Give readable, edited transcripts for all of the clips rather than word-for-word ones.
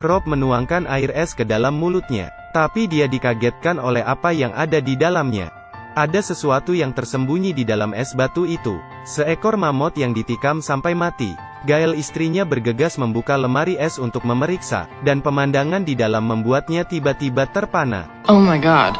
Rob menuangkan air es ke dalam mulutnya. Tapi dia dikagetkan oleh apa yang ada di dalamnya. Ada sesuatu yang tersembunyi di dalam es batu itu. Seekor mamut yang ditikam sampai mati. Gael istrinya bergegas membuka lemari es untuk memeriksa, dan pemandangan di dalam membuatnya tiba-tiba terpana. Oh my god.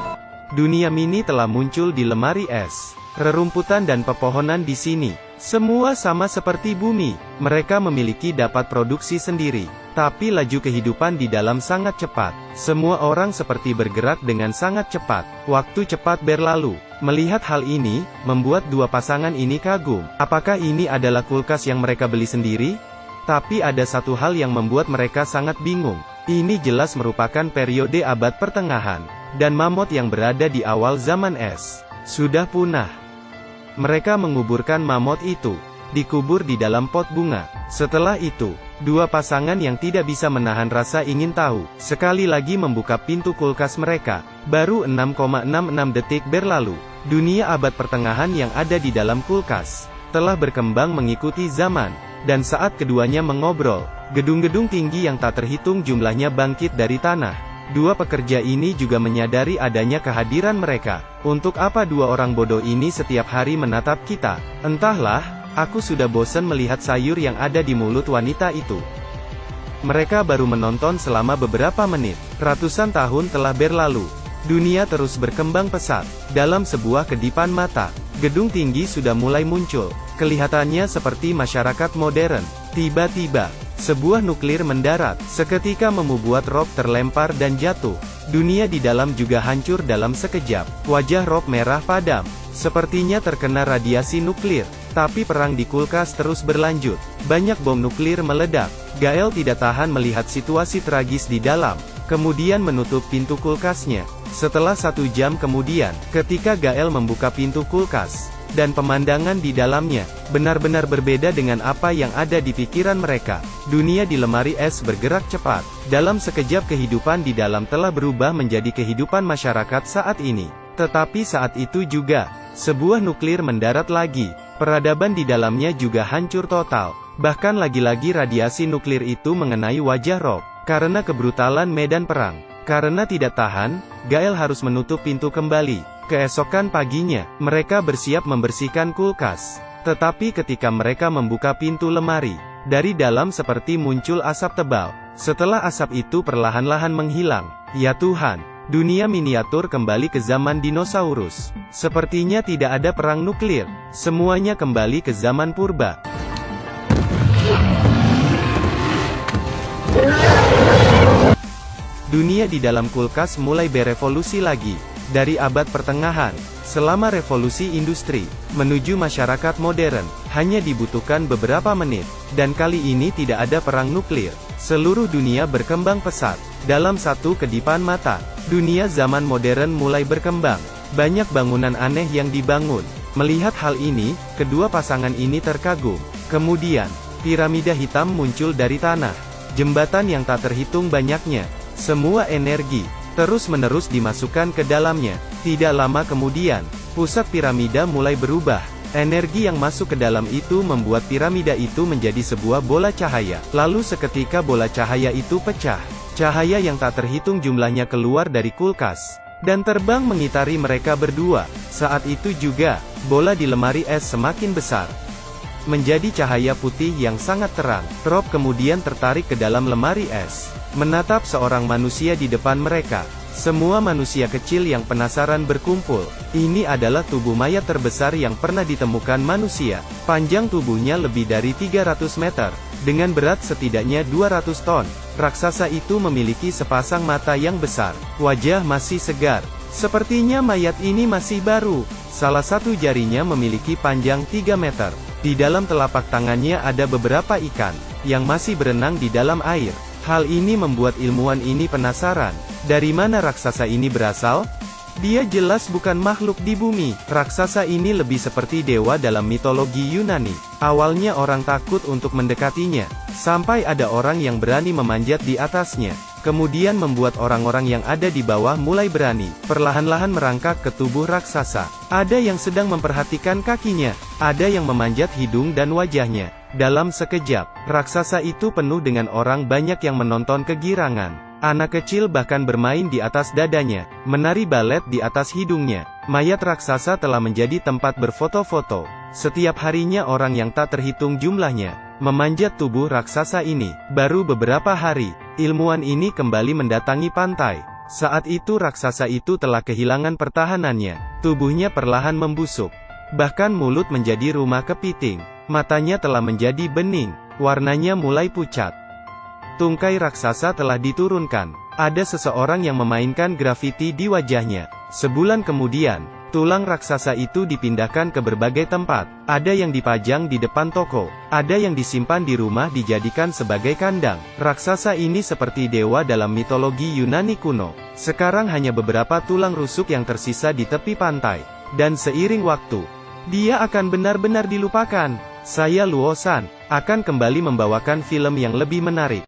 Dunia mini telah muncul di lemari es. Rerumputan dan pepohonan di sini. Semua sama seperti bumi. Mereka memiliki dapat produksi sendiri. Tapi laju kehidupan di dalam sangat cepat. Semua orang seperti bergerak dengan sangat cepat. Waktu cepat berlalu. Melihat hal ini, membuat dua pasangan ini kagum. Apakah ini adalah kulkas yang mereka beli sendiri? Tapi ada satu hal yang membuat mereka sangat bingung. Ini jelas merupakan periode abad pertengahan. Dan mamut yang berada di awal zaman es sudah punah. Mereka menguburkan mamut itu. Dikubur di dalam pot bunga. Setelah itu, dua pasangan yang tidak bisa menahan rasa ingin tahu, sekali lagi membuka pintu kulkas mereka. Baru 6,66 detik berlalu. Dunia abad pertengahan yang ada di dalam kulkas telah berkembang mengikuti zaman. Dan saat keduanya mengobrol, gedung-gedung tinggi yang tak terhitung jumlahnya bangkit dari tanah. Dua pekerja ini juga menyadari adanya kehadiran mereka. Untuk apa dua orang bodoh ini setiap hari menatap kita? Entahlah, aku sudah bosan melihat sayur yang ada di mulut wanita itu. Mereka baru menonton selama beberapa menit. Ratusan tahun telah berlalu. Dunia terus berkembang pesat. Dalam sebuah kedipan mata, gedung tinggi sudah mulai muncul. Kelihatannya seperti masyarakat modern. Tiba-tiba, sebuah nuklir mendarat. Seketika membuat Rob terlempar dan jatuh. Dunia di dalam juga hancur dalam sekejap. Wajah Rob merah padam. Sepertinya terkena radiasi nuklir. Tapi perang di kulkas terus berlanjut. Banyak bom nuklir meledak. Gael tidak tahan melihat situasi tragis di dalam. Kemudian menutup pintu kulkasnya. Setelah 1 jam kemudian, ketika Gael membuka pintu kulkas, dan pemandangan di dalamnya, benar-benar berbeda dengan apa yang ada di pikiran mereka. Dunia di lemari es bergerak cepat. Dalam sekejap kehidupan di dalam telah berubah menjadi kehidupan masyarakat saat ini. Tetapi saat itu juga, sebuah nuklir mendarat lagi. Peradaban di dalamnya juga hancur total. Bahkan lagi-lagi radiasi nuklir itu mengenai wajah Rob. Karena kebrutalan medan perang. Karena tidak tahan, Gael harus menutup pintu kembali. Keesokan paginya, mereka bersiap membersihkan kulkas. Tetapi ketika mereka membuka pintu lemari, dari dalam seperti muncul asap tebal. Setelah asap itu perlahan-lahan menghilang. Ya Tuhan, dunia miniatur kembali ke zaman dinosaurus. Sepertinya tidak ada perang nuklir. Semuanya kembali ke zaman purba. Dunia di dalam kulkas mulai berevolusi lagi. Dari abad pertengahan, selama revolusi industri, menuju masyarakat modern, hanya dibutuhkan beberapa menit. Dan kali ini tidak ada perang nuklir. Seluruh dunia berkembang pesat. Dalam satu kedipan mata, dunia zaman modern mulai berkembang. Banyak bangunan aneh yang dibangun. Melihat hal ini, kedua pasangan ini terkagum. Kemudian, piramida hitam muncul dari tanah. Jembatan yang tak terhitung banyaknya. Semua energi, terus-menerus dimasukkan ke dalamnya. Tidak lama kemudian, pusat piramida mulai berubah. Energi yang masuk ke dalam itu membuat piramida itu menjadi sebuah bola cahaya. Lalu seketika bola cahaya itu pecah. Cahaya yang tak terhitung jumlahnya keluar dari kulkas. Dan terbang mengitari mereka berdua. Saat itu juga, bola di lemari es semakin besar. Menjadi cahaya putih yang sangat terang. Rob kemudian tertarik ke dalam lemari es. Menatap seorang manusia di depan mereka. Semua manusia kecil yang penasaran berkumpul. Ini adalah tubuh mayat terbesar yang pernah ditemukan manusia. Panjang tubuhnya lebih dari 300 meter. Dengan berat setidaknya 200 ton. Raksasa itu memiliki sepasang mata yang besar. Wajah masih segar. Sepertinya mayat ini masih baru. Salah satu jarinya memiliki panjang 3 meter. Di dalam telapak tangannya ada beberapa ikan, yang masih berenang di dalam air. Hal ini membuat ilmuwan ini penasaran. Dari mana raksasa ini berasal? Dia jelas bukan makhluk di bumi. Raksasa ini lebih seperti dewa dalam mitologi Yunani. Awalnya orang takut untuk mendekatinya. Sampai ada orang yang berani memanjat di atasnya. Kemudian membuat orang-orang yang ada di bawah mulai berani. Perlahan-lahan merangkak ke tubuh raksasa. Ada yang sedang memperhatikan kakinya. Ada yang memanjat hidung dan wajahnya. Dalam sekejap, raksasa itu penuh dengan orang banyak yang menonton kegirangan. Anak kecil bahkan bermain di atas dadanya, menari balet di atas hidungnya. Mayat raksasa telah menjadi tempat berfoto-foto. Setiap harinya orang yang tak terhitung jumlahnya memanjat tubuh raksasa ini. Baru beberapa hari, ilmuwan ini kembali mendatangi pantai. Saat itu raksasa itu telah kehilangan pertahanannya. Tubuhnya perlahan membusuk. Bahkan mulut menjadi rumah kepiting. Matanya telah menjadi bening. Warnanya mulai pucat. Tungkai raksasa telah diturunkan. Ada seseorang yang memainkan grafiti di wajahnya. Sebulan kemudian, tulang raksasa itu dipindahkan ke berbagai tempat. Ada yang dipajang di depan toko. Ada yang disimpan di rumah dijadikan sebagai kandang. Raksasa ini seperti dewa dalam mitologi Yunani kuno. Sekarang hanya beberapa tulang rusuk yang tersisa di tepi pantai. Dan seiring waktu, dia akan benar-benar dilupakan. Saya Luo San, akan kembali membawakan film yang lebih menarik.